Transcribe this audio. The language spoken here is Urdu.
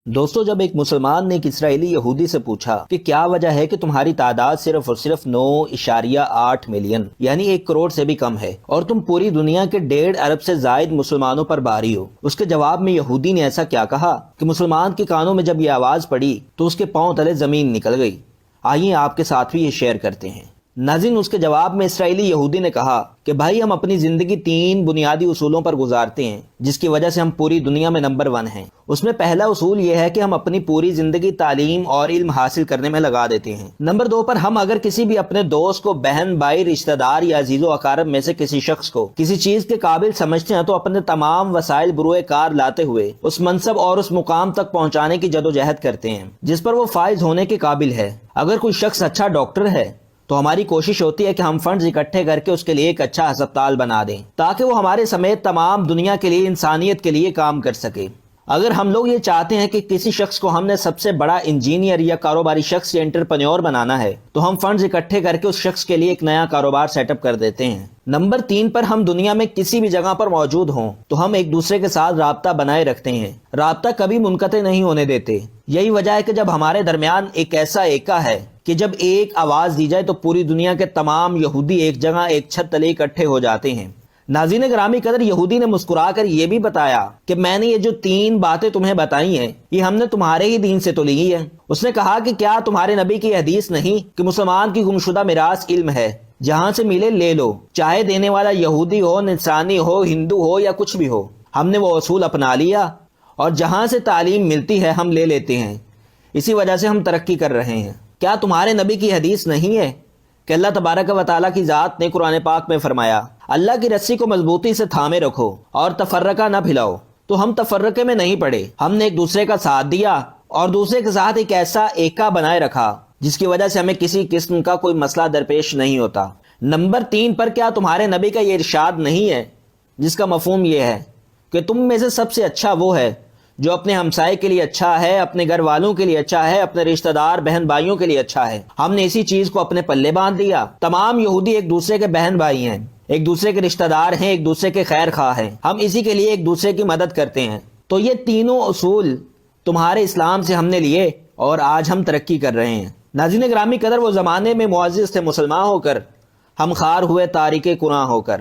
دوستو، جب ایک مسلمان نے ایک اسرائیلی یہودی سے پوچھا کہ کیا وجہ ہے کہ تمہاری تعداد صرف اور صرف 9.8 ملین یعنی 1 کروڑ سے بھی کم ہے اور تم پوری دنیا کے 1.5 ارب سے زائد مسلمانوں پر بھاری ہو، اس کے جواب میں یہودی نے ایسا کیا کہا کہ مسلمان کے کانوں میں جب یہ آواز پڑی تو اس کے پاؤں تلے زمین نکل گئی۔ آئیے آپ کے ساتھ بھی یہ شیئر کرتے ہیں۔ ناظرین، اس کے جواب میں اسرائیلی یہودی نے کہا کہ بھائی، ہم اپنی زندگی 3 بنیادی اصولوں پر گزارتے ہیں جس کی وجہ سے ہم پوری دنیا میں نمبر 1 ہیں۔ اس میں پہلا اصول یہ ہے کہ ہم اپنی پوری زندگی تعلیم اور علم حاصل کرنے میں لگا دیتے ہیں۔ نمبر 2 پر ہم اگر کسی بھی اپنے دوست کو، بہن، بھائی، رشتہ دار یا عزیز و اقارب میں سے کسی شخص کو کسی چیز کے قابل سمجھتے ہیں تو اپنے تمام وسائل بروئے کار لاتے ہوئے اس منصب اور اس مقام تک پہنچانے کی جدوجہد کرتے ہیں جس پر وہ فائز ہونے کے قابل ہے۔ اگر کوئی شخص اچھا ڈاکٹر ہے تو ہماری کوشش ہوتی ہے کہ ہم فنڈز اکٹھے کر کے اس کے لیے ایک اچھا ہسپتال بنا دیں تاکہ وہ ہمارے سمیت تمام دنیا کے لیے، انسانیت کے لیے کام کر سکے۔ اگر ہم لوگ یہ چاہتے ہیں کہ کسی شخص کو ہم نے سب سے بڑا انجینئر یا کاروباری شخص یا انٹرپرینیور بنانا ہے تو ہم فنڈز اکٹھے کر کے اس شخص کے لیے ایک نیا کاروبار سیٹ اپ کر دیتے ہیں۔ نمبر 3 پر ہم دنیا میں کسی بھی جگہ پر موجود ہوں تو ہم ایک دوسرے کے ساتھ رابطہ بنائے رکھتے ہیں، رابطہ کبھی منقطع نہیں ہونے دیتے۔ یہی وجہ ہے کہ جب ہمارے درمیان ایک ایسا ایکا ہے کہ جب ایک آواز دی جائے تو پوری دنیا کے تمام یہودی ایک جگہ ایک چھت تلے اکٹھے ہو جاتے ہیں۔ ناظرین گرامی قدر، یہودی نے مسکرا کر یہ بھی بتایا کہ میں نے یہ جو 3 باتیں تمہیں بتائی ہیں یہ ہم نے تمہارے ہی دین سے تو لی ہے۔ اس نے کہا کہ کیا تمہارے نبی کی حدیث نہیں کہ مسلمان کی گمشدہ میراث علم ہے، جہاں سے ملے لے لو، چاہے دینے والا یہودی ہو، نصرانی ہو، ہندو ہو یا کچھ بھی ہو۔ ہم نے وہ اصول اپنا لیا اور جہاں سے تعلیم ملتی ہے ہم لے لیتے ہیں، اسی وجہ سے ہم ترقی کر رہے ہیں۔ کیا تمہارے نبی کی حدیث نہیں ہے کہ اللہ تبارک و تعالیٰ کی ذات نے قرآن پاک میں فرمایا، اللہ کی رسی کو مضبوطی سے تھامے رکھو اور تفرقہ نہ پھیلاؤ؟ تو ہم تفرقے میں نہیں پڑے، ہم نے ایک دوسرے کا ساتھ دیا اور دوسرے کے ساتھ ایک ایسا ایکا بنائے رکھا جس کی وجہ سے ہمیں کسی قسم کا کوئی مسئلہ درپیش نہیں ہوتا۔ نمبر 3 پر کیا تمہارے نبی کا یہ ارشاد نہیں ہے جس کا مفہوم یہ ہے کہ تم میں سے سب سے اچھا وہ ہے جو اپنے ہمسائے کے لیے اچھا ہے، اپنے گھر والوں کے لیے اچھا ہے، اپنے رشتہ دار بہن بھائیوں کے لیے اچھا ہے۔ ہم نے اسی چیز کو اپنے پلے باندھ دیا۔ تمام یہودی ایک دوسرے کے بہن بھائی ہیں، ایک دوسرے کے رشتہ دار ہیں، ایک دوسرے کے خیر خواہ ہیں، ہم اسی کے لیے ایک دوسرے کی مدد کرتے ہیں۔ تو یہ تینوں اصول تمہارے اسلام سے ہم نے لیے اور آج ہم ترقی کر رہے ہیں۔ ناظرین گرامی قدر، وہ زمانے میں معزز تھے مسلمان ہو کر، ہم خار ہوئے تاریک قرآن ہو کر۔